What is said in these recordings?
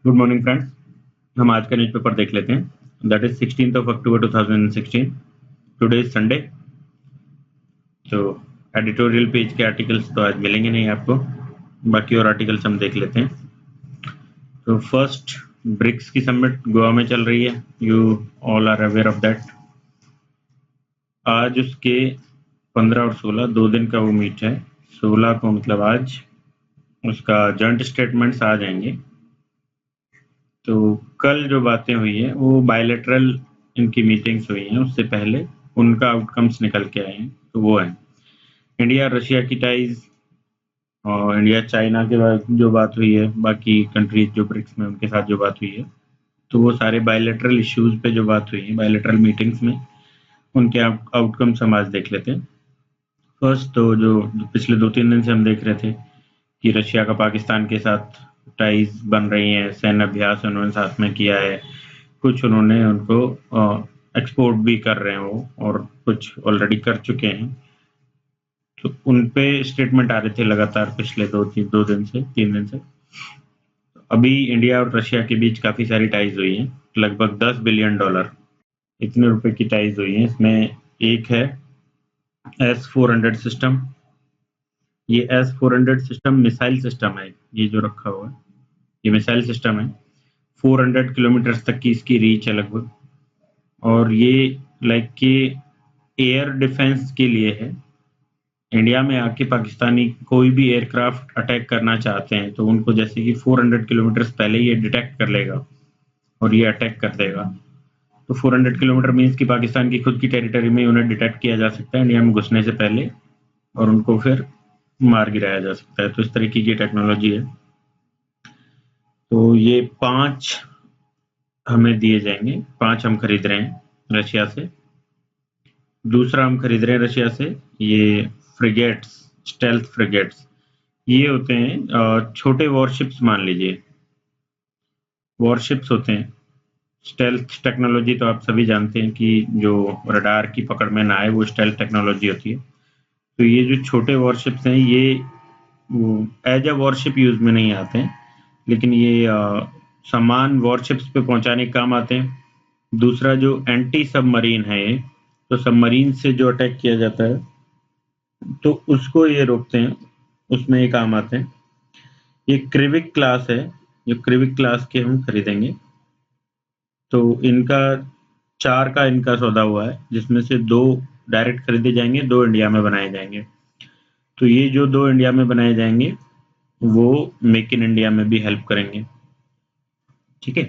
Good morning friends. हम आज का न्यूज़पेपर देख लेते हैं। That is 16th October 2016। Today is Sunday. तो एडिटोरियल पेज के आर्टिकल्स तो आज मिलेंगे नहीं आपको, बाकी और आर्टिकल्स हम देख लेते हैं। तो फर्स्ट, ब्रिक्स की समिट गोवा में चल रही है। You all are aware of that. आज उसके 15 और 16 2 दिन का वो मीट है। 16 को मतलब आज उसका जॉइंट स्टेटमेंट्स आ जाएंगे। तो कल जो बातें हुई हैं वो बायलैटरल इनकी मीटिंग्स हुई हैं, उससे पहले उनका आउटकम्स निकल के आए हैं। तो वो है इंडिया रशिया की टाइज और इंडिया चाइना के बाद जो बात हुई है, बाकी कंट्रीज जो ब्रिक्स में उनके साथ जो बात हुई है, तो वो सारे बायलैटरल इश्यूज पे जो बात हुई है बायलैटरल मीटिंग्स में, उनके आउटकम्स हम आज देख लेते हैं। फर्स्ट तो जो पिछले 2-3 दिन से हम देख रहे थे कि रशिया का पाकिस्तान के साथ टाइज बन रही हैं, सैन्य अभ्यास उन्होंने साथ में किया है, कुछ उन्होंने उनको एक्सपोर्ट भी कर रहे हैं वो, और कुछ ऑलरेडी कर चुके हैं। तो उन पे स्टेटमेंट आ रहे थे लगातार पिछले 3 दिन से। अभी इंडिया और रशिया के बीच काफी सारी टाइज हुई हैं, लगभग $10 बिलियन इतने रुपए की टाइज हुई हैं। इसमें एक है S-400 सिस्टम। ये S-400 सिस्टम मिसाइल सिस्टम है, ये जो रखा हुआ है ये मिसाइल सिस्टम है। 400 किलोमीटर तक की इसकी रीच है लगभग, और ये लाइक कि एयर डिफेंस के लिए है। इंडिया में आके पाकिस्तानी कोई भी एयरक्राफ्ट अटैक करना चाहते हैं तो उनको जैसे कि 400 किलोमीटर पहले ये डिटेक्ट कर लेगा और ये अटैक कर देगा। तो 400 किलोमीटर मीन्स कि पाकिस्तान की खुद की टेरिटरी में उन्हें डिटेक्ट किया जा सकता है इंडिया में घुसने से पहले, और उनको फिर मार गिराया जा सकता है। तो इस तरीके की टेक्नोलॉजी है। तो ये 5 हमें दिए जाएंगे, 5 हम खरीद रहे हैं रशिया से। दूसरा हम खरीद रहे हैं रशिया से ये फ्रिगेट्स, स्टेल्थ फ्रिगेट्स। ये होते हैं छोटे वॉरशिप्स, मान लीजिए वॉरशिप्स होते हैं। स्टेल्थ टेक्नोलॉजी तो आप सभी जानते हैं कि जो रडार की पकड़ में ना आए वो स्टेल्थ टेक्नोलॉजी होती है। तो ये जो छोटे वॉरशिप्स हैं ये एज अ वॉरशिप यूज में नहीं आते हैं, लेकिन ये सामान वॉरशिप्स पे पहुंचाने के काम आते हैं। दूसरा जो एंटी सबमरीन है ये, तो सबमरीन से जो अटैक किया जाता है तो उसको ये रोकते हैं, उसमें ये काम आते हैं। ये क्रिविक क्लास है, जो क्रिविक क्लास के हम खरीदेंगे। तो इनका 4 का इनका सौदा हुआ है, जिसमें से 2 डायरेक्ट खरीदे जाएंगे, 2 इंडिया में बनाए जाएंगे। तो ये जो 2 इंडिया में बनाए जाएंगे वो मेक इन इंडिया में भी हेल्प करेंगे। ठीक है।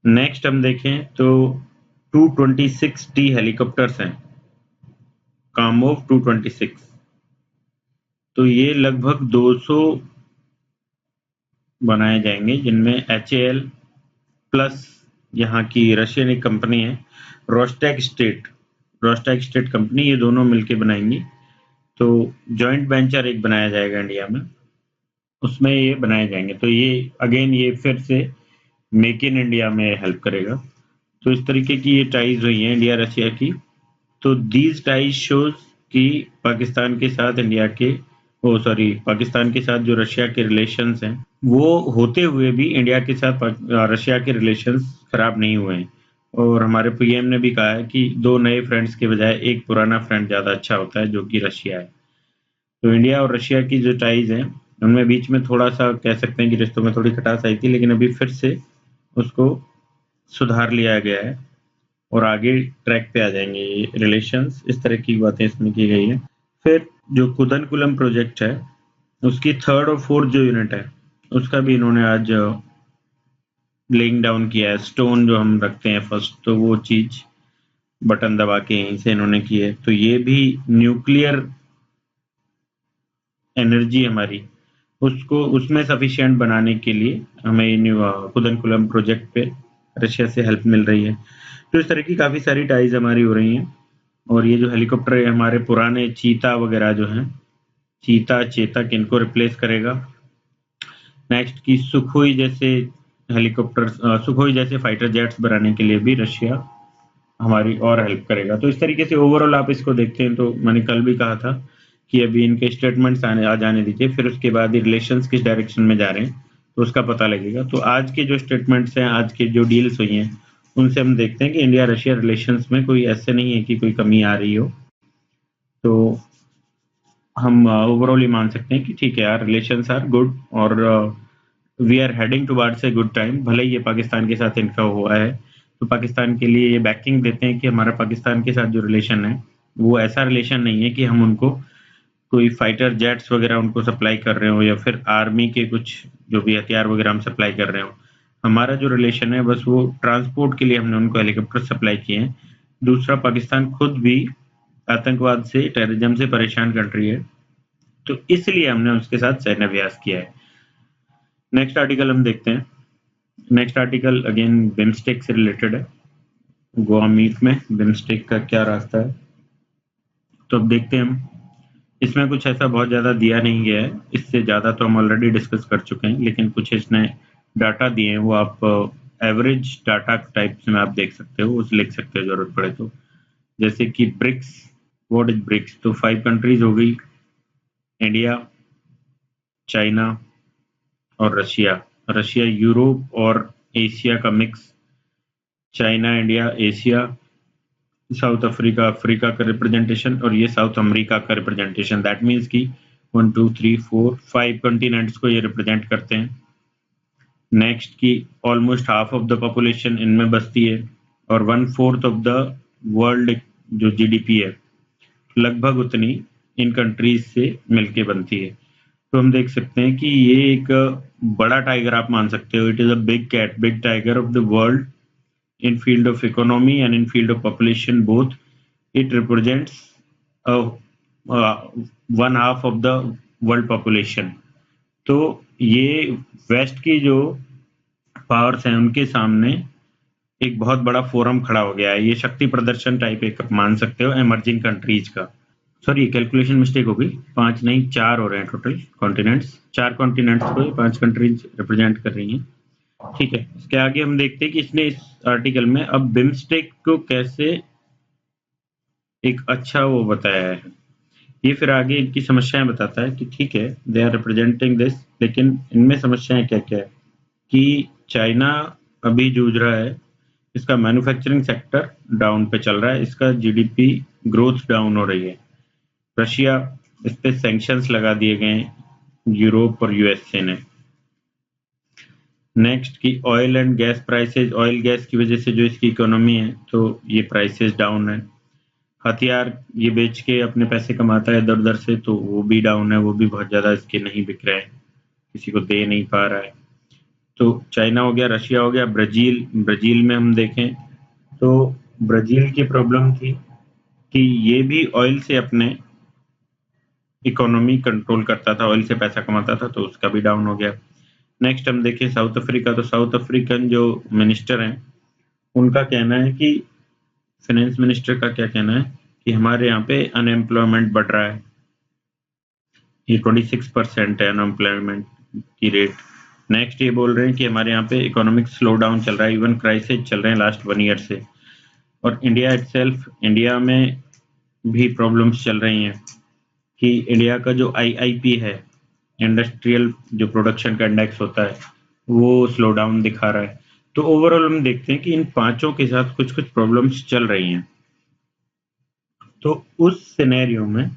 नेक्स्ट हम देखें तो 226T हेलीकॉप्टर्स हैं, कामोव 226। तो ये लगभग 200 बनाए जाएंगे, जिनमें HAL प्लस यहाँ की रशियन एक कंपनी है रोस्टेक स्टेट कंपनी, ये दोनों मिलके बनाएंगी। तो जॉइंट वेंचर एक बनाया जाएगा इंडिया में, उसमें ये बनाए जाएंगे। तो ये अगेन ये फिर से मेक इन इंडिया में हेल्प करेगा। तो इस तरीके की ये टाइज हुई है इंडिया रशिया की। तो दीज टाइज शोज कि पाकिस्तान के साथ इंडिया के पाकिस्तान के साथ जो रशिया के रिलेशंस हैं वो होते हुए भी इंडिया के साथ रशिया के रिलेशंस खराब नहीं हुए हैं। और हमारे पीएम ने भी कहा है कि 2 नए फ्रेंड्स के बजाय एक पुराना फ्रेंड ज्यादा अच्छा होता है, जो कि रशिया है। तो इंडिया और रशिया की जो टाइज हैं उनमें बीच में थोड़ा सा कह सकते हैं कि रिश्तों में थोड़ी खटास आई थी, लेकिन अभी फिर से उसको सुधार लिया गया है और आगे ट्रैक पे आ जाएंगे ये रिलेशंस। इस तरह की बातें इसमें की गई है। फिर जो कुदनकुलम प्रोजेक्ट है उसकी 3rd और 4th जो यूनिट है उसका भी इन्होंने आज लेइंग डाउन किया है। स्टोन जो हम रखते हैं फर्स्ट, तो वो चीज बटन दबा के यहीं से इन्होंने की है। तो ये भी न्यूक्लियर एनर्जी हमारी उसको उसमें सफिशिएंट बनाने के लिए हमें कुदनकुलम प्रोजेक्ट पे रशिया से हेल्प मिल रही है। तो इस तरह की काफी सारी टाइज हमारी हो रही हैं। और ये जो हेलीकॉप्टर है हमारे पुराने चीता वगैरह जो हैं, चीता चेतक, इनको रिप्लेस करेगा। नेक्स्ट की सुखोई जैसे हेलीकॉप्टर, सुखोई जैसे फाइटर जेट्स बनाने के लिए भी रशिया हमारी और हेल्प करेगा। तो इस तरीके से ओवरऑल आप इसको देखते हैं तो मैंने कल भी कहा था कि अभी इनके स्टेटमेंट्स आ जाने दीजिए, फिर उसके बाद रिलेशंस किस डायरेक्शन में जा रहे हैं तो उसका पता लगेगा। तो आज के जो स्टेटमेंट्स हैं, आज के जो डील्स हुई हैं, उनसे हम देखते हैं कि इंडिया रशिया रिलेशंस में कोई ऐसे नहीं है कि कोई कमी आ रही हो। तो हम ओवरऑल ये मान सकते हैं कि ठीक है यार, रिलेशंस आर गुड और we are heading towards a good time. भले ही ये पाकिस्तान के साथ इनका हुआ है, तो पाकिस्तान के लिए ये बैकिंग देते हैं कि हमारा पाकिस्तान के साथ जो रिलेशन है वो ऐसा रिलेशन नहीं है कि हम उनको कोई फाइटर जेट्स वगैरह उनको सप्लाई कर रहे हो, या फिर आर्मी के कुछ जो भी हथियार वगैरह हम सप्लाई कर रहे हो। हमारा जो रिलेशन है बस वो ट्रांसपोर्ट के लिए हमने उनको हेलीकॉप्टर सप्लाई किए हैं। दूसरा, पाकिस्तान खुद भी आतंकवाद से, टेररिज्म से परेशान कंट्री है, तो इसलिए हमने उसके साथ सैन्य अभ्यास किया है। नेक्स्ट आर्टिकल हम देखते हैं। नेक्स्ट आर्टिकल अगेन बिम्स्टेक से रिलेटेड है। गोवा मीट में बिम्स्टेक का क्या रास्ता है, तो अब देखते हैं हम। इसमें कुछ ऐसा बहुत ज़्यादा दिया नहीं गया है, इससे ज़्यादा तो हम ऑलरेडी डिस्कस कर चुके हैं, लेकिन कुछ इसने डाटा दिए हैं, वो आप एवरेज डाटा टाइप्स में आप देख सकते हो, उस लिख सकते हो जरूरत पड़े तो। जैसे कि ब्रिक्स, व्हाट इज ब्रिक्स, तो 5 कंट्रीज हो गई, इंडिया, चाइना और रशिया। रशिया यूरोप और एशिया का mix, China India Asia, south Africa Africa का रिप्रेजेंटेशन, और ये साउथ अमेरिका का रिप्रेजेंटेशन। दैट मीन्स कि 1 2 3 4 5 कॉन्टिनेंट्स को ये रिप्रेजेंट करते हैं। नेक्स्ट की almost half of the population इनमें बसती है, और 1/4 ऑफ द वर्ल्ड जो जीडीपी है लगभग उतनी इन कंट्रीज से मिलके बनती है। तो हम देख सकते हैं कि ये एक बड़ा टाइगर आप मान सकते हो। It is a big cat, big tiger of the world in field of economy and in field of population both. It represents uh, 1/2 of the world population. तो ये वेस्ट की जो पावर्स हैं उनके सामने एक बहुत बड़ा फोरम खड़ा हो गया है। ये शक्ति प्रदर्शन टाइप एक मान सकते हो इमर्जिंग कंट्रीज का। सॉरी, कैलकुलेशन मिस्टेक हो गई, 5 नहीं 4 हो रहे हैं टोटल कॉन्टिनेंट्स। 4 कॉन्टिनेंट्स को 5 कंट्रीज रिप्रेजेंट कर रही हैं। ठीक है, इसके आगे हम देखते हैं कि इसने इस आर्टिकल में अब बिम्स्टेक को कैसे एक अच्छा वो बताया है। ये फिर आगे इनकी समस्याएं बताता है कि ठीक है दे आर रिप्रेजेंटिंग दिस, लेकिन इनमें समस्याएं क्या क्या है कि चाइना अभी जूझ रहा है, इसका मैन्युफैक्चरिंग सेक्टर डाउन पे चल रहा है, इसका जीडीपी ग्रोथ डाउन हो रही है। रशिया, इस पे सैंक्शंस लगा दिए गए यूरोप और यूएसए ने। नेक्स्ट की oil and gas prices, oil gas की वजह से जो इसकी इकोनॉमी है तो ये प्राइसेज डाउन है। हथियार ये बेच के अपने पैसे कमाता है इधर उधर से, तो वो भी डाउन है, वो भी बहुत ज़्यादा इसके नहीं बिक रहे हैं, किसी को दे नहीं पा रहा है। तो चाइना हो गया, रशिया हो गया, ब्राज़ील। ब्राज़ील में हम देखें तो ब्राज़ील की प्रॉब्लम थी कि ये भी ऑयल से अपने इकोनॉमी कंट्रोल करता था, ऑयल से पैसा कमाता था, तो उसका भी डाउन हो गया। नेक्स्ट हम देखें साउथ अफ्रीका, तो साउथ अफ्रीकन जो मिनिस्टर हैं उनका कहना है कि, फाइनेंस मिनिस्टर का क्या कहना है कि हमारे यहाँ पे अनएम्प्लॉयमेंट बढ़ रहा है, ये 26% है अनएम्प्लॉयमेंट की रेट। नेक्स्ट ये बोल रहे हैं कि हमारे यहाँ पे इकोनॉमिक स्लो डाउन चल रहा है, इवन क्राइसिस चल रहे हैं लास्ट 1 ईयर से। और इंडिया इटसेल्फ, इंडिया में भी प्रॉब्लम्स चल रही हैं कि इंडिया का जो आईआईपी है, इंडस्ट्रियल जो प्रोडक्शन का इंडेक्स होता है, वो स्लो डाउन दिखा रहा है। तो ओवरऑल हम देखते हैं कि इन पांचों के साथ कुछ कुछ प्रॉब्लम्स चल रही हैं। तो उस सिनेरियो में,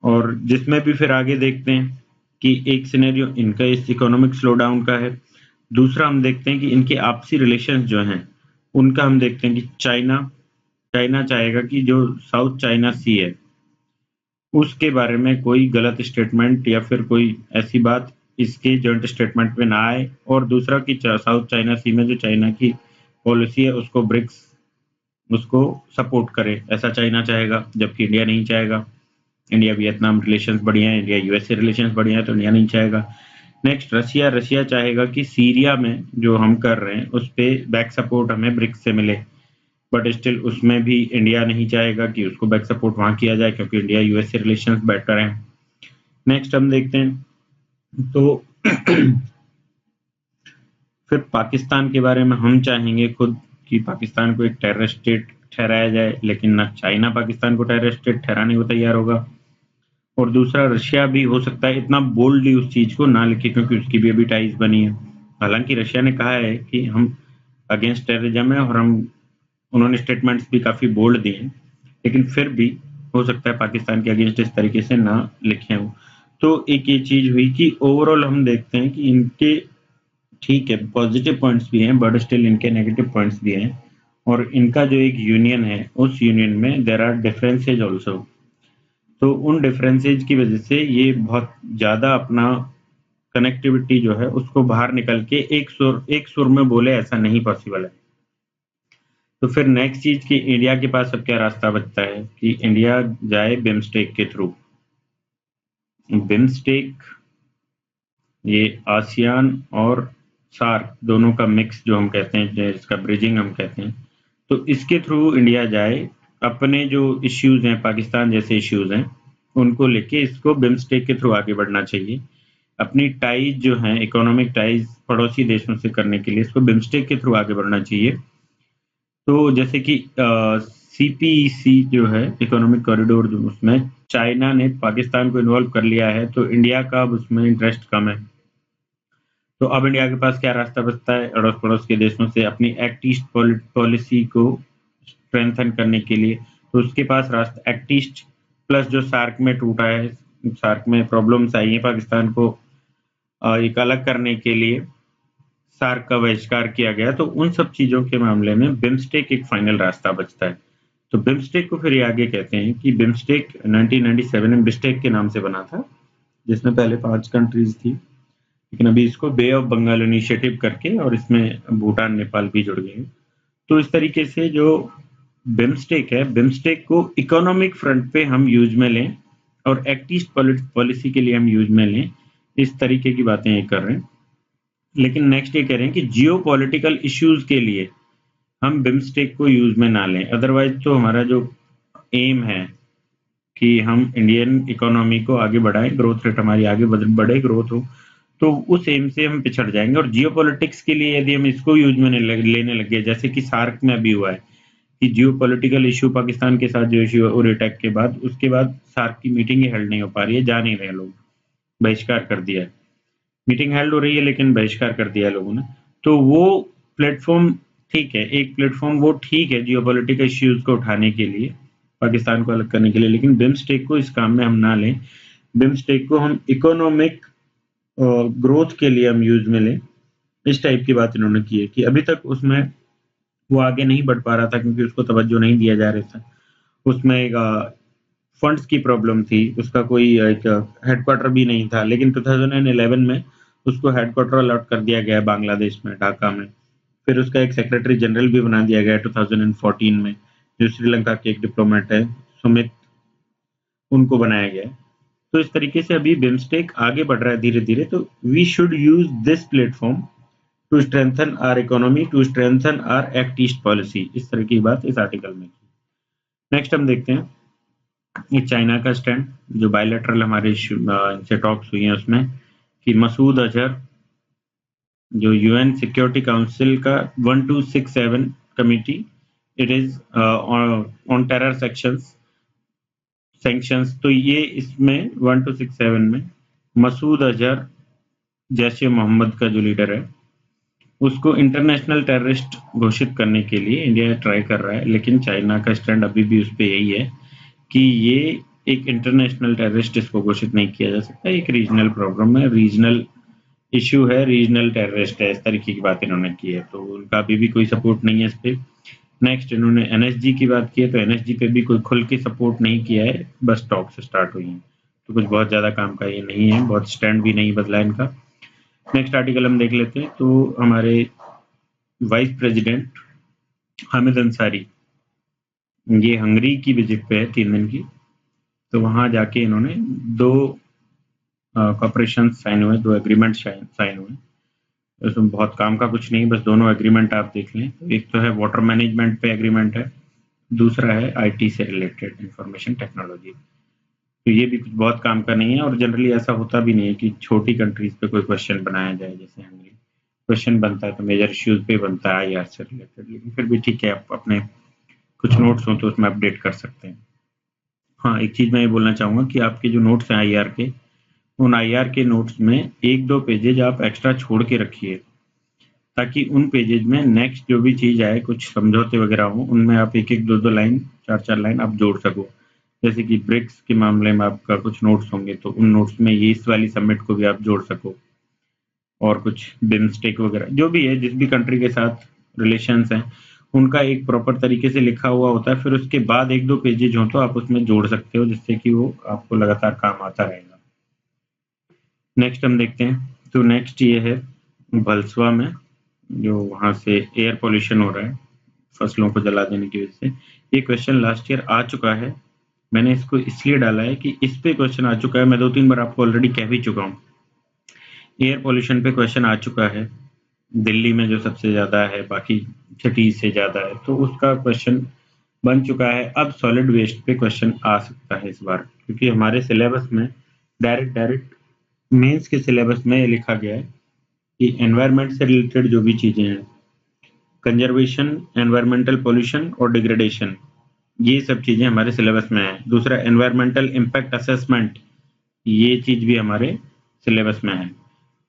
और जिसमें भी फिर आगे देखते हैं कि एक सिनेरियो इनका इस इकोनॉमिक स्लो डाउन का है, दूसरा हम देखते हैं कि इनके आपसी रिलेशंस जो हैं उनका हम देखते हैं कि चाइना चाहेगा कि जो साउथ चाइना सी है उसके बारे में कोई गलत स्टेटमेंट या फिर कोई ऐसी बात इसके जॉइंट स्टेटमेंट में ना आए, और दूसरा कि साउथ चाइना सी में जो चाइना की पॉलिसी है उसको ब्रिक्स उसको सपोर्ट करे, ऐसा चाइना चाहेगा, जबकि इंडिया नहीं चाहेगा। इंडिया वियतनाम रिलेशंस बढ़िया है, इंडिया यूएसए रिलेशंस बढ़िया है, तो इंडिया नहीं चाहेगा। नेक्स्ट रशिया चाहेगा कि सीरिया में जो हम कर रहे हैं उस पे बैक सपोर्ट हमें ब्रिक्स से मिले, बट स्टिल उसमें भी इंडिया नहीं चाहेगा कि उसको बैक सपोर्ट वहां किया जाए, क्योंकि इंडिया यूएसए रिलेशंस बेटर हैं। नेक्स्ट हम देखते हैं तो फिर पाकिस्तान के बारे में हम चाहेंगे खुद कि पाकिस्तान को एक टेररिस्ट स्टेट ठहराया जाए, लेकिन ना चाइना पाकिस्तान को टेररिस्ट स्टेट ठहराने को तैयार होगा, और दूसरा रशिया भी हो सकता है इतना बोल्डली उस चीज को ना लिखे, क्योंकि उसकी भी अभी टाइज बनी है। हालांकि रशिया ने कहा है कि हम अगेंस्ट टेररिज्म है और हम उन्होंने स्टेटमेंट्स भी काफी बोल्ड दिए हैं, लेकिन फिर भी हो सकता है पाकिस्तान के अगेंस्ट इस तरीके से ना लिखे हों। तो एक ये चीज हुई कि ओवरऑल हम देखते हैं कि इनके ठीक है पॉजिटिव पॉइंट्स भी हैं बट स्टिल इनके नेगेटिव पॉइंट्स भी हैं, और इनका जो एक यूनियन है उस यूनियन में देर आर डिफरेंसेज ऑल्सो। तो उन डिफरेंसेज की वजह से ये बहुत ज्यादा अपना कनेक्टिविटी जो है उसको बाहर निकल के एक सुर में बोले, ऐसा नहीं पॉसिबल है। तो फिर नेक्स्ट चीज कि इंडिया के पास अब क्या रास्ता बचता है कि इंडिया जाए बिम्स्टेक के थ्रू। बिम्स्टेक ये आसियान और सार्क दोनों का मिक्स जो हम कहते हैं, इसका ब्रिजिंग हम कहते हैं। तो इसके थ्रू इंडिया जाए, अपने जो इश्यूज हैं पाकिस्तान जैसे इश्यूज हैं उनको लेके इसको बिम्स्टेक के थ्रू आगे बढ़ना चाहिए। अपनी टाइज जो है इकोनॉमिक टाइज पड़ोसी देशों से करने के लिए इसको बिम्स्टेक के थ्रू आगे बढ़ना चाहिए। तो जैसे कि सीपीईसी जो है इकोनॉमिक कॉरिडोर, जो उसमें चाइना ने पाकिस्तान को इन्वॉल्व कर लिया है, तो इंडिया का अब उसमें इंटरेस्ट कम है। तो अब इंडिया के पास क्या रास्ता बचता है अड़ोस पड़ोस के देशों से अपनी एक्ट ईस्ट पॉलिसी को स्ट्रेंथन करने के लिए। तो उसके पास रास्ता एक्ट ईस्ट प्लस जो सार्क में टूटा है, सार्क में प्रॉब्लम्स आई है पाकिस्तान को एक अलग करने के लिए सार्क का बहिष्कार किया गया। तो उन सब चीजों के मामले में बिम्स्टेक एक फाइनल रास्ता बचता है। तो बिम्स्टेक को फिर ये आगे कहते हैं कि बिम्स्टेक 1997 में बिस्टेक के नाम से बना था, जिसमें पहले 5 कंट्रीज थी, लेकिन अभी इसको बे ऑफ बंगाल इनिशिएटिव करके और इसमें भूटान नेपाल भी जुड़ गए हैं। तो इस तरीके से जो बिम्स्टेक है, बिम्स्टेक को इकोनॉमिक फ्रंट पे हम यूज में लें और एक्ट ईस्ट पॉलिसी के लिए हम यूज में लें, इस तरीके की बातें ये कर रहे हैं। लेकिन नेक्स्ट ये कह रहे हैं कि जियो पॉलिटिकल इश्यूज के लिए हम बिम्स्टेक को यूज में ना लें, अदरवाइज तो हमारा जो एम है कि हम इंडियन इकोनॉमी को आगे बढ़ाएं, ग्रोथ रेट हमारी आगे बढ़े, ग्रोथ हो, तो उस एम से हम पिछड़ जाएंगे। और जियो पॉलिटिक्स के लिए यदि हम इसको यूज में लेने लगे, जैसे कि सार्क में अभी हुआ है कि जियो पॉलिटिकल इशू पाकिस्तान के साथ जो इशू और अटैक के बाद, उसके बाद सार्क की मीटिंग ही हेल्ड नहीं हो पा रही है, जा नहीं रहे लोग, बहिष्कार कर दिया है। मीटिंग हेल्ड हो रही है लेकिन बहिष्कार कर दिया है लोगों ने। तो वो प्लेटफॉर्म ठीक है, एक प्लेटफॉर्म वो ठीक है जियोपॉलिटिकल इश्यूज को उठाने के लिए, पाकिस्तान को अलग करने के लिए, लेकिन बिम्स्टेक को इस काम में हम ना लें। बिम्स्टेक को हम इकोनॉमिक ग्रोथ के लिए हम यूज में लें। इस टाइप की बात इन्होंने की है कि अभी तक उसमें वो आगे नहीं बढ़ पा रहा था क्योंकि उसको तवज्जो नहीं दिया जा रहा था। उसमें एक फंड्स की प्रॉब्लम थी, उसका कोई एक हेडक्वार्टर भी नहीं था, लेकिन 2011 में उसको हेडक्वार्टर अलॉट कर दिया गया बांग्लादेश में, ढाका में। फिर उसका एक सेक्रेटरी जनरल भी बना दिया गया 2014 में, जो श्रीलंका के एक डिप्लोमेट है सुमित, उनको बनाया गया। तो इस तरीके से अभी बिम्स्टेक आगे बढ़ रहा है धीरे धीरे। तो we should use this platform to strengthen our economy, to strengthen our act east policy, इस तरह की बात इस आर्टिकल में की। नेक्स्ट हम देखते हैं ये चाइना का स्टैंड, जो बायलैटरल हमारे इनसे टॉक्स हुई हैं उसमें, कि मसूद अजहर जो यूएन सिक्योरिटी काउंसिल का 1267 committee, it is on terror sanctions. तो ये इसमें 1267 में मसूद अजहर जैश ए मोहम्मद का जो लीडर है उसको इंटरनेशनल टेररिस्ट घोषित करने के लिए इंडिया ट्राई कर रहा है, लेकिन चाइना का स्टैंड अभी भी उस पर यही है कि ये एक इंटरनेशनल टेररिस्ट इसको घोषित नहीं किया जा सकता, एक रीजनल प्रॉब्लम है, रीजनल इश्यू है, रीजनल टेररिस्ट है, इस तरीके की बात इन्होंने की है। तो उनका अभी भी कोई सपोर्ट नहीं है इस पे। नेक्स्ट इन्होंने एनएसजी की बात की है, तो एनएसजी पे भी कोई खुल के सपोर्ट नहीं किया है, बस टॉक से स्टार्ट हुई है। तो कुछ बहुत ज्यादा काम का ये नहीं है, बहुत स्टैंड भी नहीं बदला इनका। नेक्स्ट आर्टिकल हम देख लेते हैं। तो हमारे वाइस प्रेसिडेंट हामिद अंसारी, ये हंगरी की विजिट पे है 3 दिन की। तो वहां जाके इन्होंने 2 कॉपरेशन साइन हुए, 2 एग्रीमेंट साइन हुए। उसमें बहुत काम का कुछ नहीं, बस दोनों एग्रीमेंट आप देख लें। तो एक तो है वाटर मैनेजमेंट पे एग्रीमेंट है, दूसरा है आईटी से रिलेटेड, इंफॉर्मेशन टेक्नोलॉजी। तो ये भी कुछ बहुत काम का नहीं है, और जनरली ऐसा होता भी नहीं है कि छोटी कंट्रीज पे कोई क्वेश्चन बनाया जाए। जैसे हंगरी क्वेश्चन बनता है तो मेजर इश्यूज पे बनता है आईआर से रिलेटेड, लेकिन फिर भी ठीक है, आप अपने कुछ नोट्स हो तो उसमें अपडेट कर सकते हैं। हाँ, एक चीज़ मैं ये बोलना चाहूँगा कि आपके जो नोट्स हैं आईआर के, उन आईआर के नोट्स में 1-2 पेजेज़ आप एक्स्ट्रा छोड़ के रखिए, ताकि उन पेजेज़ में नेक्स्ट जो भी चीज़ आए, कुछ समझौते वगैरह हों, उनमें आप 1-1, 2-2 लाइन, 4-4 लाइन आप जोड़ सको। जैसे कि ब्रिक्स के मामले में आपका कुछ नोट्स होंगे, तो उन नोट्स में ये इस वाली समिट को भी आप जोड़ सको, और कुछ बिमस्टेक वगैरह जो भी है, जिस भी कंट्री के साथ रिलेशंस हैं, उनका एक प्रॉपर तरीके से लिखा हुआ होता है। फिर उसके बाद 1-2 पेजेज हों तो आप उसमें जोड़ सकते हो, जिससे कि वो आपको लगातार काम आता रहेगा। नेक्स्ट हम देखते हैं, तो नेक्स्ट ये है भलसवा में, जो वहाँ से एयर पॉल्यूशन हो रहा है फसलों को जला देने की वजह से। ये क्वेश्चन लास्ट ईयर आ चुका है। मैंने इसको इसलिए डाला है कि इस पे क्वेश्चन आ चुका है, मैं 2-3 बार आपको ऑलरेडी कह भी चुका हूँ। एयर पॉल्यूशन पे क्वेश्चन आ चुका है, दिल्ली में जो सबसे ज़्यादा है, बाकी सिटीज़ से ज़्यादा है, तो उसका क्वेश्चन बन चुका है। अब सॉलिड वेस्ट पे क्वेश्चन आ सकता है इस बार, क्योंकि हमारे सिलेबस में डायरेक्ट मेंस के सिलेबस में ये लिखा गया है कि एनवायरनमेंट से रिलेटेड जो भी चीज़ें हैं, कंजर्वेशन, एनवायरमेंटल पॉल्यूशन और डिग्रेडेशन, ये सब चीज़ें हमारे सिलेबस में है। दूसरा एनवायरमेंटल इम्पैक्ट असेसमेंट, ये चीज़ भी हमारे सिलेबस में है।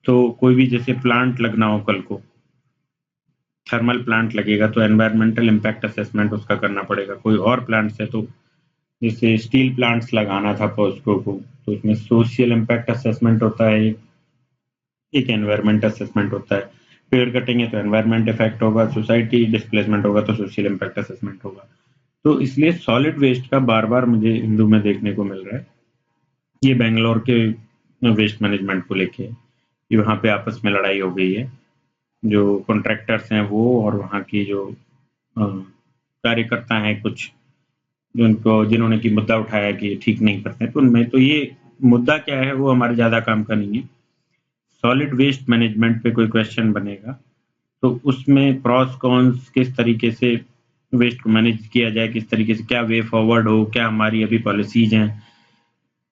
तो कोई भी जैसे प्लांट लगना हो, कल को थर्मल प्लांट लगेगा तो एनवायरमेंटल इम्पैक्ट असेसमेंट उसका करना पड़ेगा। कोई और प्लांट्स है, तो जैसे स्टील प्लांट्स लगाना था पॉस्को को, तो उसमें सोशल इम्पैक्ट असेसमेंट होता है, एक एनवायरमेंट असेसमेंट होता है। पेड़ कटेंगे तो एनवायरमेंट इफेक्ट होगा, सोसाइटी डिस्प्लेसमेंट होगा तो सोशल इम्पैक्ट असेसमेंट होगा। तो इसलिए सॉलिड वेस्ट का बार बार मुझे हिंदू में देखने को मिल रहा है। ये बेंगलोर के वेस्ट मैनेजमेंट को लेके, ये वहाँ पे आपस में लड़ाई हो गई है, जो कॉन्ट्रैक्टर्स हैं वो और वहाँ की जो कार्यकर्ता हैं कुछ, जिन्होंने की मुद्दा उठाया कि ठीक नहीं करते हैं, तो उनमें तो ये मुद्दा क्या है वो हमारे ज़्यादा काम का नहीं है। सॉलिड वेस्ट मैनेजमेंट पे कोई क्वेश्चन बनेगा तो उसमें प्रॉस कॉन्स, किस तरीके से वेस्ट को मैनेज किया जाए, किस तरीके से, क्या वे फॉरवर्ड हो, क्या हमारी अभी पॉलिसीज हैं,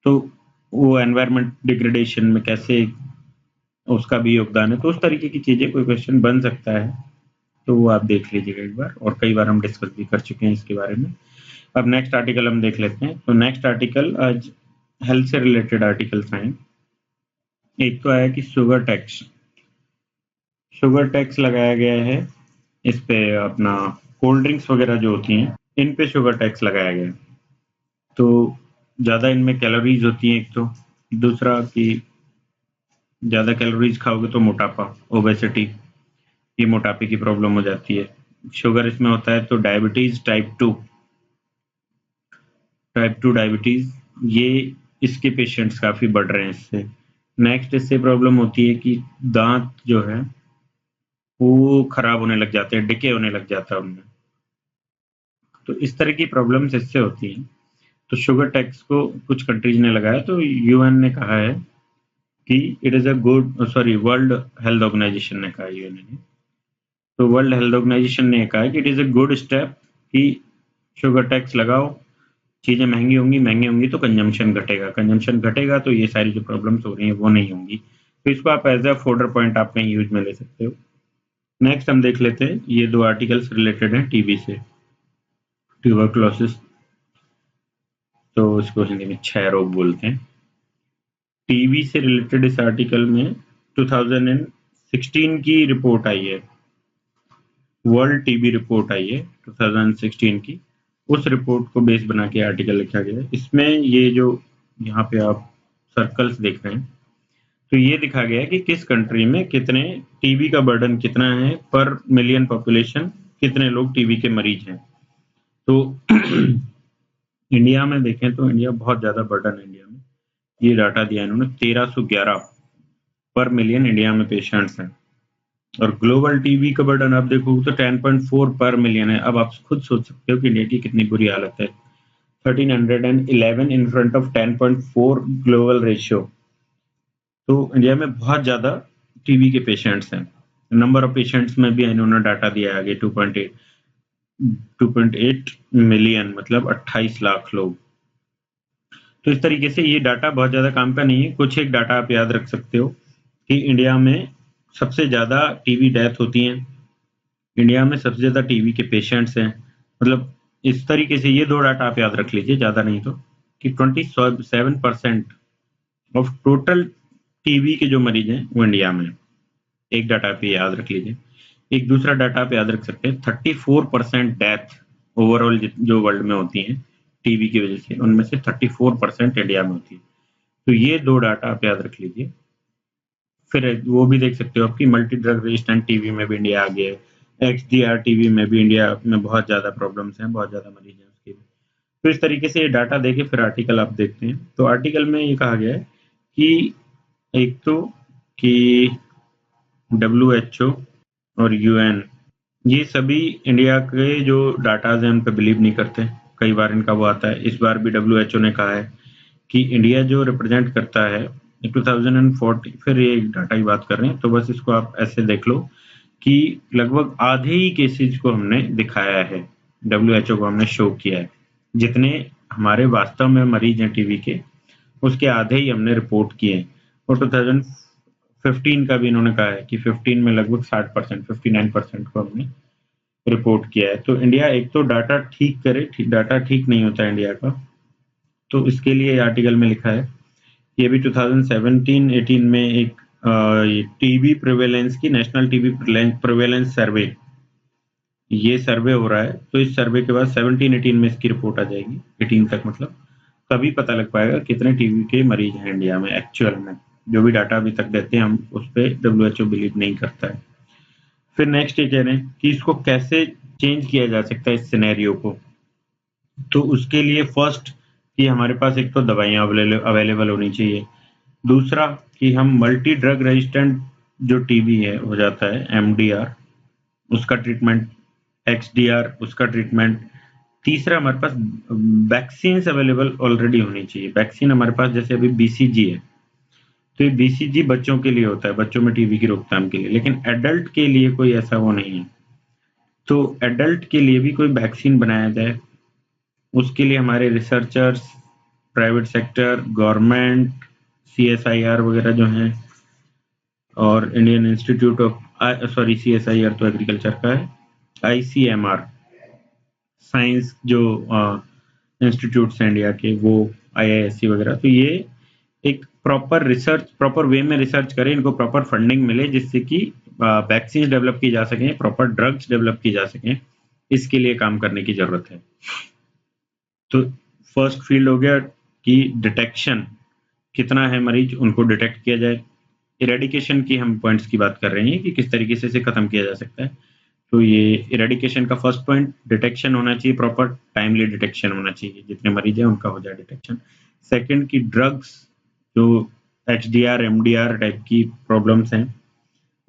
तो वो एनवायरमेंट डिग्रेडेशन में कैसे उसका भी योगदान है। तो उस तरीके की चीज़ें कोई क्वेश्चन बन सकता है, तो वो आप देख लीजिएगा एक बार, और कई बार हम डिस्कस भी कर चुके हैं इसके बारे में। अब नेक्स्ट आर्टिकल हम देख लेते हैं। तो नेक्स्ट आर्टिकल आज हेल्थ से रिलेटेड आर्टिकल्स हैं। एक तो आया कि शुगर टैक्स लगाया गया है, इस पे अपना कोल्ड ड्रिंक्स वगैरह जो होती हैं, इन पे शुगर टैक्स लगाया गया है। तो ज़्यादा इनमें कैलोरीज होती हैं एक तो, दूसरा कि ज़्यादा कैलोरीज खाओगे तो मोटापा, ओबेसिटी, ये मोटापे की प्रॉब्लम हो जाती है। शुगर इसमें होता है तो डायबिटीज़ टाइप 2 डायबिटीज़, ये इसके पेशेंट्स काफ़ी बढ़ रहे हैं इससे। नेक्स्ट इससे प्रॉब्लम होती है कि दांत जो है वो खराब होने लग जाते हैं, डिके होने लग जाता है उनमें। तो इस तरह की प्रॉब्लम्स इससे होती हैं। तो शुगर टैक्स को कुछ कंट्रीज ने लगाया, तो यूएन ने कहा है कि it is a good, sorry, World Health Organization ने कहा, यूएन ने, तो वर्ल्ड हेल्थ ऑर्गेनाइजेशन ने कहा कि it is a good step कि शुगर टैक्स लगाओ, चीज़ें महंगी होंगी तो कंजम्पशन घटेगा तो ये सारी जो प्रॉब्लम्स हो रही हैं वो नहीं होंगी। तो इसको आप एज अ फोल्डर पॉइंट आप कहीं यूज में ले सकते हो। नेक्स्ट हम देख लेते हैं, ये 2 आर्टिकल्स रिलेटेड हैं टीबी से, ट्यूबरकुलोसिस, तो इसको हिंदी में क्षय रोग बोलते हैं। टीबी से रिलेटेड इस आर्टिकल में 2016 की रिपोर्ट आई है, वर्ल्ड टीबी रिपोर्ट आई है 2016 की। उस रिपोर्ट को बेस बना के आर्टिकल लिखा गया है। इसमें ये जो यहाँ पे आप सर्कल्स देख रहे हैं, तो ये दिखा गया है कि किस कंट्री में कितने टीबी का बर्डन कितना है पर मिलियन पॉपुलेशन, कितने लोग टीबी के मरीज हैं। तो इंडिया में देखें तो इंडिया बहुत ज़्यादा बर्डन है इंडिया में, ये डाटा दिया इन्होंने 1311 पर मिलियन इंडिया में पेशेंट्स हैं। और ग्लोबल टीबी का बर्डन आप देखोगे तो 10.4 पर मिलियन है। अब आप खुद सोच सकते हो कि इंडिया की कितनी बुरी हालत है, 1311 in front of 10.4 global ratio. तो इंडिया में बहुत ज़्यादा टीबी के पेशेंट्स हैं। नंबर ऑफ पेशेंट्स में भी इन्होंने डाटा दिया है आगे, 2.8 मिलियन, मतलब 28 लाख लोग। तो इस तरीके से ये डाटा बहुत ज़्यादा काम का नहीं है। कुछ एक डाटा आप याद रख सकते हो कि इंडिया में सबसे ज़्यादा टीबी डेथ होती हैं, इंडिया में सबसे ज़्यादा टीबी के पेशेंट्स हैं। मतलब इस तरीके से ये 2 डाटा आप याद रख लीजिए, ज़्यादा नहीं तो, कि 27% ऑफ टोटल टीबी के जो मरीज हैं वो इंडिया में। एक डाटा पे याद रख लीजिए। एक दूसरा डाटा आप याद रख सकते हैं, 34% डेथ ओवरऑल जो वर्ल्ड में होती हैं टीबी की वजह से, उनमें से 34% इंडिया में होती है। तो ये 2 डाटा आप याद रख लीजिए। फिर वो भी देख सकते हो आपकी मल्टी ड्रग रेजिस्टेंट टीबी में भी इंडिया आगे है, एक्सडीआर टीबी में भी इंडिया में बहुत ज़्यादा प्रॉब्लम्स हैं, बहुत ज़्यादा मरीज हैं उसके भी। तो इस तरीके से ये डाटा देके फिर आर्टिकल आप देखते हैं। तो आर्टिकल में ये कहा गया है कि एक तो कि WHO और UN ये सभी इंडिया के जो डाटाज हैं उन पे बिलीव नहीं करते। कई बार इनका वो आता है। इस बार भी WHO ने कहा है कि इंडिया जो रिप्रेजेंट करता है 2040, फिर ये डाटा की बात कर रहे हैं, तो बस इसको आप ऐसे देख लो कि लगभग आधे ही केसेज को हमने दिखाया है, WHO को हमने शो किया है। जितने हमारे वास्तव में मरीज हैं टीबी के, उसके आधे ही हमने रिपोर्ट किए हैं। और 2015 का भी इन्होंने कहा है कि 15 में लगभग 60%, 59% को हमने रिपोर्ट किया है। तो इंडिया एक तो डाटा ठीक करे, डाटा ठीक नहीं होता है इंडिया का, तो इसके लिए आर्टिकल में लिखा है। ये भी 2017-18 में एक टीबी प्रिवेलेंस की नेशनल टीबी प्रिवेलेंस सर्वे, ये सर्वे हो रहा है। तो इस सर्वे के बाद 17-18 में इसकी रिपोर्ट आ जाएगी, 18 तक मतलब, तभी पता लग पाएगा कितने टीबी के मरीज हैं इंडिया में एक्चुअल में। जो भी डाटा अभी तक देते हैं हम उस पर WHO बिलीव नहीं करता है। फिर नेक्स्ट ये कह रहे हैं कि इसको कैसे चेंज किया जा सकता है इस सिनेरियो को। तो उसके लिए फर्स्ट कि हमारे पास एक तो दवाइयाँ अवेलेबल होनी चाहिए। दूसरा कि हम मल्टी ड्रग रेजिस्टेंट जो टीबी है हो जाता है, MDR, उसका ट्रीटमेंट, XDR उसका ट्रीटमेंट। तीसरा हमारे पास वैक्सीन अवेलेबल ऑलरेडी होनी चाहिए। वैक्सीन हमारे पास जैसे अभी BCG है, तो ये BCG बच्चों के लिए होता है, बच्चों में टीबी की रोकथाम के लिए, लेकिन एडल्ट के लिए कोई ऐसा वो नहीं है। तो एडल्ट के लिए भी कोई वैक्सीन बनाया जाए, उसके लिए हमारे researchers, private sector, government, CSIR वगैरह जो हैं, और इंडियन इंस्टीट्यूट ऑफ CSIR तो एग्रीकल्चर का है, ICMR साइंस जो इंस्टीट्यूट्स हैं इंडिया के, वो IISc वगैरह, तो ये एक प्रॉपर रिसर्च, प्रॉपर वे में रिसर्च करें, इनको प्रॉपर फंडिंग मिले जिससे कि वैक्सीन डेवलप की जा सकें, प्रॉपर ड्रग्स डेवलप की जा सकें, इसके लिए काम करने की जरूरत है। तो फर्स्ट फील्ड हो गया कि डिटेक्शन, कितना है मरीज उनको डिटेक्ट किया जाए। इरेडिकेशन की हम पॉइंट्स की बात कर रहे हैं कि किस तरीके से इसे खत्म किया जा सकता है। तो ये इरेडिकेशन का फर्स्ट पॉइंट डिटेक्शन होना चाहिए, प्रॉपर टाइमली डिटेक्शन होना चाहिए, जितने मरीज हैं उनका हो जाए डिटेक्शन। सेकंड की ड्रग्स जो HDR MDR टाइप की प्रॉब्लम्स हैं,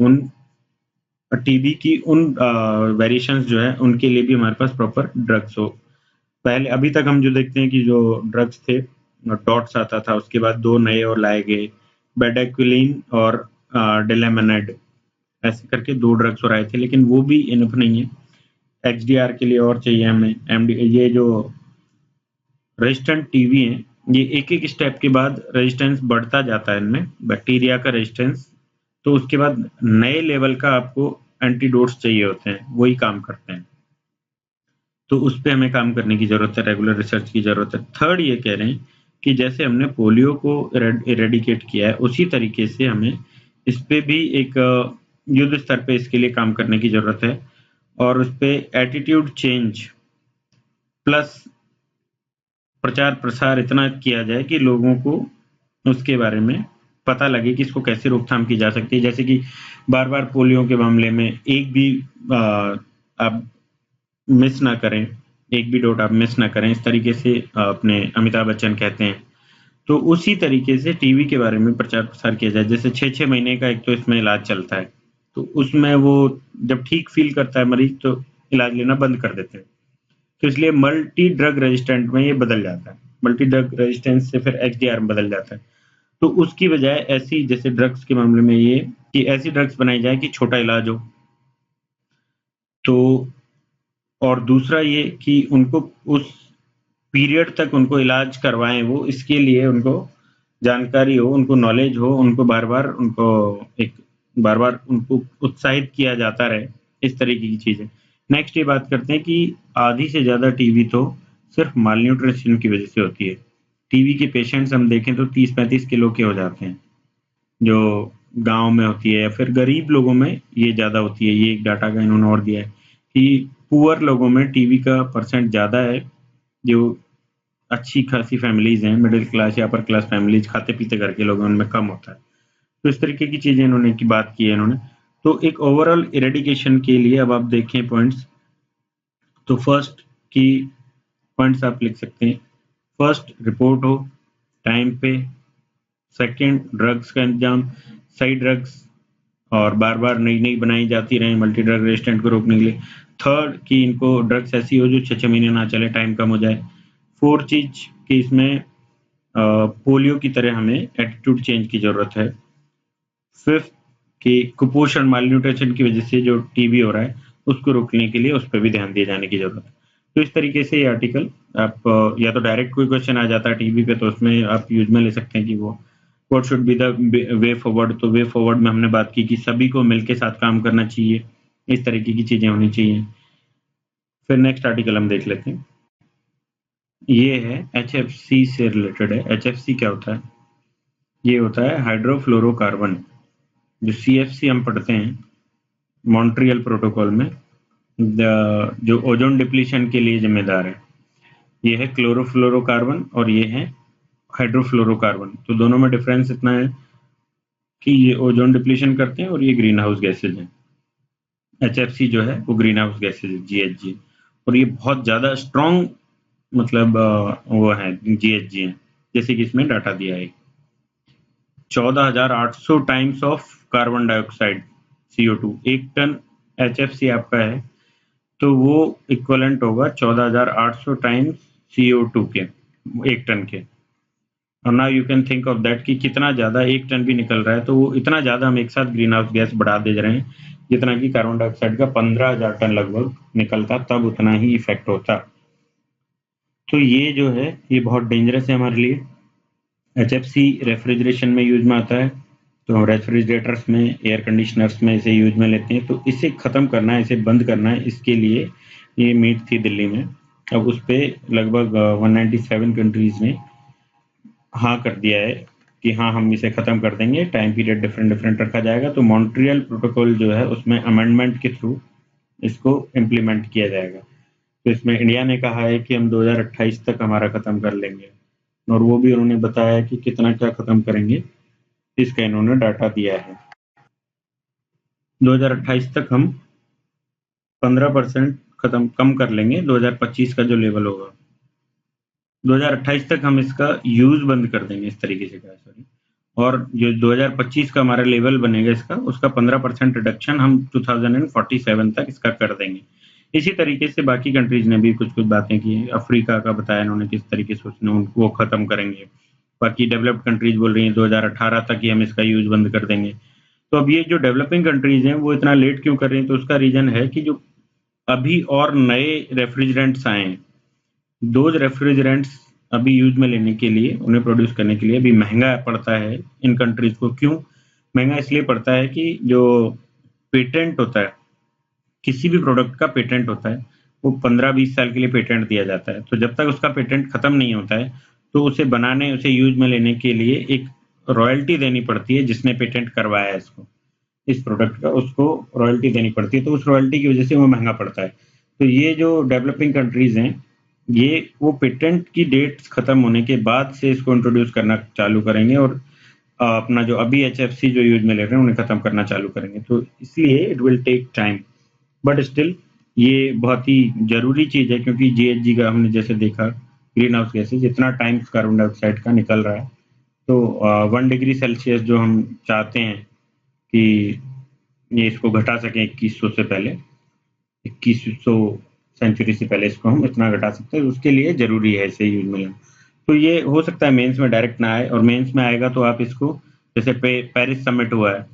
उन टीबी की उन वेरिएशंस जो है उनके लिए भी हमारे पास प्रॉपर ड्रग्स हो। पहले अभी तक हम जो देखते हैं कि जो ड्रग्स थे, डॉट्स आता था, उसके बाद 2 नए और लाए गए, बेडाक्विलिन और डेलामिनेड, ऐसे करके 2 ड्रग्स और आए थे, लेकिन वो भी इनफ नहीं है। XDR के लिए और चाहिए हमें ये जो रेजिस्टेंट टीबी है, ये एक स्टेप के बाद रेजिस्टेंस बढ़ता जाता है इनमें, बैक्टीरिया का रेजिस्टेंस। तो उसके बाद नए लेवल का आपको एंटीडोट्स चाहिए होते हैं, वही काम करते हैं। तो उस पे हमें काम करने की जरूरत है, रेगुलर रिसर्च की जरूरत है। थर्ड ये कह रहे हैं कि जैसे हमने पोलियो को इरेडिकेट किया है, उसी तरीके से हमें इस पे भी एक युद्ध स्तर पे इसके लिए काम करने की जरूरत है, और उस पे एटीट्यूड चेंज प्लस प्रचार प्रसार इतना किया जाए कि लोगों को उसके बारे में पता लगे कि इसको कैसे रोकथाम की जा सकती है। जैसे कि बार बार पोलियो के मामले में एक भी आप मिस ना करें, एक भी डोट आप मिस ना करें, इस तरीके से अपने अमिताभ बच्चन कहते हैं। तो उसी तरीके से टीबी के बारे में प्रचार प्रसार किया जाए। जैसे 6-6 महीने का एक तो इसमें इलाज चलता है, तो उसमें वो जब ठीक फील करता है मरीज तो इलाज लेना बंद कर देते हैं। तो इसलिए मल्टी ड्रग रेजिस्टेंट में ये बदल जाता है, मल्टी ड्रग रेजिस्टेंस से फिर XDR में बदल जाता है। तो उसकी बजाय ऐसी, जैसे ड्रग्स के मामले में ये कि ऐसी ड्रग्स बनाई जाए कि छोटा इलाज हो। तो और दूसरा ये कि उनको उस पीरियड तक उनको इलाज करवाएं, वो इसके लिए उनको जानकारी हो, उनको नॉलेज हो, उनको बार-बार उनको उत्साहित किया जाता रहे, इस तरीके की चीजें। नेक्स्ट ये बात करते हैं कि आधी से ज्यादा टीबी तो सिर्फ माल न्यूट्रिशन की वजह से होती है। टीबी के पेशेंट्स हम देखें तो 30-35 किलो के हो जाते हैं, जो गांव में होती है, या फिर गरीब लोगों में ये ज़्यादा होती है। ये एक डाटा का इन्होंने और दिया है कि पुअर लोगों में टीबी का परसेंट ज़्यादा है, जो अच्छी खासी फैमिलीज हैं, मिडिल क्लास या अपर क्लास फैमिलीज, खाते पीते घर के लोग हैं, उनमें कम होता है। तो इस तरीके की चीज़ें इन्होंने की बात की है इन्होंने। तो एक ओवरऑल इरेडिकेशन के लिए अब आप देखें पॉइंट्स, तो फर्स्ट की पॉइंट्स आप लिख सकते हैं। फर्स्ट, रिपोर्ट हो टाइम पे। सेकंड, ड्रग्स का इंतजाम, सही ड्रग्स और बार बार नई नई बनाई जाती रहे मल्टी ड्रग रेजिस्टेंट को रोकने के लिए। थर्ड, कि इनको ड्रग्स ऐसी हो जो 6-6 महीने ना चले, टाइम कम हो जाए। फोर्थ चीज कि इसमें पोलियो की तरह हमें एटीट्यूड चेंज की जरूरत है। फिफ्थ, कि कुपोषण, मालन्यूट्रिशन की वजह से जो टीबी हो रहा है उसको रोकने के लिए उस पर भी ध्यान दिए जाने की जरूरत है। तो इस तरीके से ये आर्टिकल आप या तो डायरेक्ट कोई क्वेश्चन आ जाता है टीबी पे, तो उसमें आप यूज में ले सकते हैं कि वो what should be the way forward. तो वे फॉरवर्ड में हमने बात की कि सभी को मिलकर साथ काम करना चाहिए, इस तरीके की चीजें होनी चाहिए। फिर नेक्स्ट आर्टिकल हम देख लेते हैं। ये है HFC से रिलेटेड है। HFC क्या होता है? ये होता है हाइड्रोफ्लोरोकार्बन, जो CFC हम पढ़ते हैं मॉन्ट्रियल प्रोटोकॉल में, जो ओजोन डिप्लीशन के लिए जिम्मेदार है। ये है क्लोरोफ्लोरोकार्बन और ये है हाइड्रोफ्लोरोकार्बन। तो दोनों में डिफरेंस इतना है कि ये ओजोन डिप्लीशन करते हैं और ये ग्रीन हाउस गैसेज हैं। HFC जो है वो ग्रीन हाउस गैसेज है, GHG, और ये बहुत ज्यादा स्ट्रॉन्ग मतलब वो है GHG है, जैसे कि इसमें डाटा दिया है 14,800 times of carbon dioxide CO2। 1 ton HFC आपका है तो वो इक्वलेंट होगा 14,800 टाइम्स CO2 के, 1 टन के। और now you can think of that कि कितना ज्यादा 1 टन भी निकल रहा है, तो वो इतना ज्यादा हम एक साथ ग्रीन हाउस गैस बढ़ा दे रहे हैं जितना कि कार्बन डाइऑक्साइड का 15,000 टन लगभग निकलता, तब उतना ही इफेक्ट होता। तो ये जो है ये बहुत डेंजरस है हमारे लिए। HFC रेफ्रिजरेशन में यूज में आता है, तो रेफ्रिजरेटर्स में, एयर कंडीशनर्स में इसे यूज में लेते हैं। तो इसे खत्म करना है, इसे बंद करना है, इसके लिए ये मीट थी दिल्ली में। अब उस पर लगभग 197 कंट्रीज ने हाँ कर दिया है कि हाँ हम इसे खत्म कर देंगे, टाइम पीरियड डिफरेंट डिफरेंट रखा जाएगा। तो मॉन्ट्रियल प्रोटोकॉल जो है उसमें अमेंडमेंट के थ्रू इसको इम्प्लीमेंट किया जाएगा। तो इसमें इंडिया ने कहा है कि हम 2028 तक हमारा खत्म कर लेंगे, और वो भी उन्होंने बताया कि कितना क्या खत्म करेंगे, इसका इन्होंने डाटा दिया है। 2028 तक हम 15% खत्म कम कर लेंगे 2025 का जो लेवल होगा। 2028 तक हम इसका यूज बंद कर देंगे, इस तरीके से कहा, सॉरी। और जो 2025 का हमारा लेवल बनेगा इसका, उसका 15% रिडक्शन हम 2047 तक इसका कर देंगे। इसी तरीके से बाकी कंट्रीज ने भी कुछ कुछ बातें की। अफ्रीका का बताया इन्होंने किस तरीके से उसने वो खत्म करेंगे। बाकी डेवलप्ड कंट्रीज बोल रही हैं 2018 तक ही हम इसका यूज बंद कर देंगे। तो अब ये जो डेवलपिंग कंट्रीज हैं वो इतना लेट क्यों कर रही हैं? तो उसका रीजन है कि जो अभी और नए रेफ्रिजरेंट्स आए हैं, दो रेफ्रिजरेंट्स अभी यूज में लेने के लिए, उन्हें प्रोड्यूस करने के लिए अभी महंगा पड़ता है इन कंट्रीज को। क्यों महंगा? इसलिए पड़ता है कि जो पेटेंट होता है, किसी भी प्रोडक्ट का पेटेंट होता है, वो 15-20 साल के लिए पेटेंट दिया जाता है। तो जब तक उसका पेटेंट खत्म नहीं होता है तो उसे बनाने, उसे यूज में लेने के लिए एक रॉयल्टी देनी पड़ती है। जिसने पेटेंट करवाया है इसको, इस प्रोडक्ट का, उसको रॉयल्टी देनी पड़ती है। तो उस रॉयल्टी की वजह से वो महंगा पड़ता है। तो ये जो डेवलपिंग कंट्रीज हैं, ये वो पेटेंट की डेट्स खत्म होने के बाद से इसको इंट्रोड्यूस करना चालू करेंगे, और अपना जो अभी HFC जो यूज में ले रहे हैं उन्हें खत्म करना चालू करेंगे। तो इसलिए it will take time, but still ये बहुत ही जरूरी चीज है, क्योंकि GHG का हमने जैसे देखा, ग्रीन हाउस गैसेज इतना टाइम्स कार्बन डाइऑक्साइड का निकल रहा है। तो 1 डिग्री सेल्सियस जो हम चाहते हैं कि ये इसको घटा सकें 2100 से पहले, 2100 सेंचुरी से पहले इसको हम इतना घटा सकते हैं, उसके लिए जरूरी है इसे यूज में लेना। तो ये हो सकता है मेंस में डायरेक्ट ना आए, और मेंस में आएगा तो आप इसको, जैसे पेरिस समिट हुआ है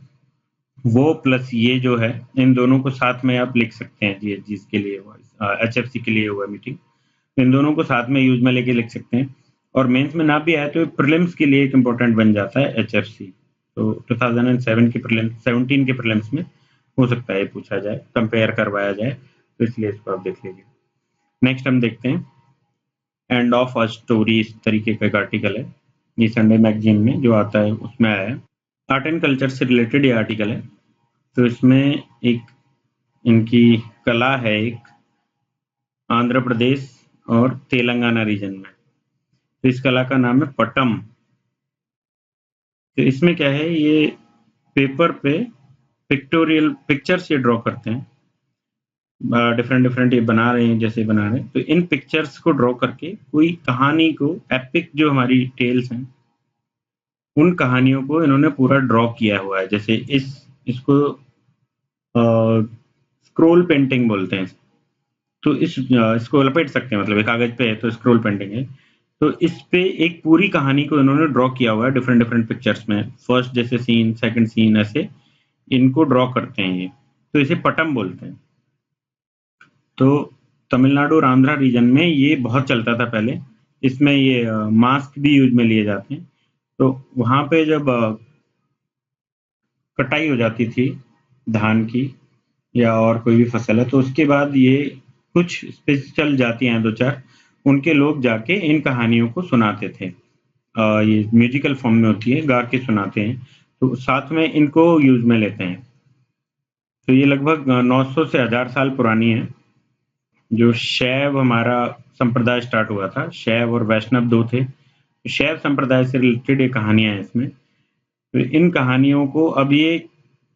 वो प्लस ये जो है, इन दोनों को साथ में आप लिख सकते हैं। GHG के लिए हुआ, HFC के लिए हुआ मीटिंग, इन दोनों को साथ में यूज में लेके लिख सकते हैं। और मेंस में ना भी आए तो प्रीलिम्स के लिए एक इम्पोर्टेंट बन जाता है HFC। तो 2007 के प्रीलिम्स, 17 के प्रीलिम्स में हो सकता है पूछा जाए, कंपेयर करवाया जाए, तो इसलिए इसको आप देख लीजिए। नेक्स्ट हम देखते हैं एंड ऑफ अ स्टोरी, इस तरीके का एक आर्टिकल है, ये संडे मैगजीन में जो आता है उसमें आया है। आर्ट एंड कल्चर से रिलेटेड ये आर्टिकल है। तो इसमें एक इनकी कला है, एक आंध्र प्रदेश और तेलंगाना रीजन में। तो इस कला का नाम है पटम। तो इसमें क्या है, ये पेपर पे पिक्टोरियल पिक्चर्स ये ड्रॉ करते हैं, डिफरेंट डिफरेंट ये बना रहे हैं, जैसे बना रहे हैं। तो इन पिक्चर्स को ड्रॉ करके कोई कहानी को, एपिक जो हमारी टेल्स हैं, उन कहानियों को इन्होंने पूरा ड्रॉ किया हुआ है। जैसे इसको स्क्रोल पेंटिंग बोलते हैं। तो इसको लपेट सकते हैं, मतलब एक कागज पे है तो स्क्रोल पेंटिंग है। तो इस पे एक पूरी कहानी को इन्होंने ड्रॉ किया हुआ है डिफरेंट डिफरेंट पिक्चर्स में। फर्स्ट जैसे सीन, सेकंड सीन, ऐसे इनको ड्रॉ करते हैं ये। तो इसे पटम बोलते हैं। तो तमिलनाडु और आंध्रा रीजन में ये बहुत चलता था पहले। इसमें ये मास्क भी यूज में लिए जाते हैं। तो वहां पे जब कटाई हो जाती थी धान की या और कोई भी फसल है, तो उसके बाद ये कुछ स्पेशल जातियां हैं, दो चार, उनके लोग जाके इन कहानियों को सुनाते थे। ये म्यूजिकल फॉर्म में होती है, गा के सुनाते हैं। तो साथ में इनको यूज में लेते हैं। तो ये लगभग 900 से 1000 साल पुरानी है। जो शैव हमारा संप्रदाय स्टार्ट हुआ था, शैव और वैष्णव दो थे। शैव संप्रदाय से रिलेटेड ये कहानियां हैं इसमें। तो इन कहानियों को अब ये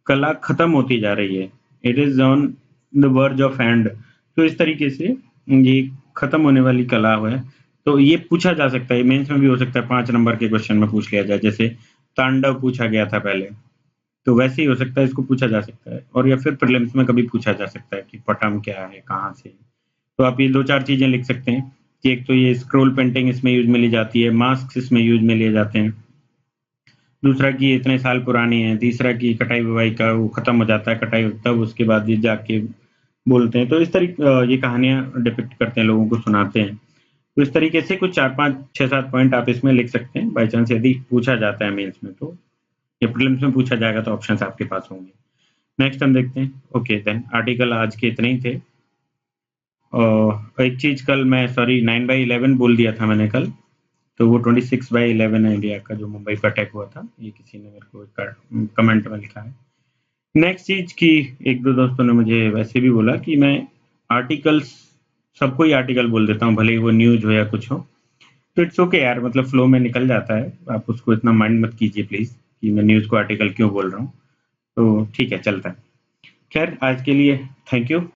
कला खत्म होती जा रही है, it is on the verge of and. तो इस तरीके से ये खत्म होने वाली कला है। तो ये पूछा जा सकता है, मेंस में भी हो सकता है, 5 नंबर के क्वेश्चन में पूछ लिया जाए। जैसे तांडव पूछा गया था पहले, तो वैसे ही हो सकता है, इसको पूछा जा सकता है। और या फिर प्रीलिम्स में कभी पूछा जा सकता है कि पटम क्या है, कहाँ से। तो आप ये दो चार चीजें लिख सकते हैं कि एक तो ये स्क्रोल पेंटिंग इसमें यूज में ली जाती है, मास्क इसमें यूज में लिए जाते हैं, दूसरा कि इतने साल पुरानी है, तीसरा कि कटाई बुवाई का वो खत्म हो जाता है, कटाई तब उसके बाद ये जाके बोलते हैं। तो इस तरीके ये कहानियां डिपिक्ट करते हैं, लोगों को सुनाते हैं। तो इस तरीके से कुछ 4 5 6 7 पॉइंट आप इसमें लिख सकते हैं, बाई चांस यदि पूछा जाता है मेंस में। तो या प्रीलिम्स में पूछा जाएगा तो ऑप्शंस आपके पास होंगे। नेक्स्ट हम देखते हैं। ओके देन, आर्टिकल आज के इतने ही थे। एक चीज कल मैं, सॉरी, 9/11 बोल दिया था मैंने कल। तो वो 26/11 है इंडिया का, जो मुंबई पर अटैक हुआ था। ये किसी ने मेरे को कमेंट में लिखा है। नेक्स्ट चीज की, एक दो दोस्तों ने मुझे वैसे भी बोला कि मैं आर्टिकल्स, सबको ही आर्टिकल बोल देता हूँ, भले ही वो न्यूज हो या कुछ हो। तो इट्स ओके यार, मतलब फ्लो में निकल जाता है। आप उसको इतना माइंड मत कीजिए प्लीज कि मैं न्यूज को आर्टिकल क्यों बोल रहा हूँ। तो ठीक है, चलता है। खैर आज के लिए थैंक यू।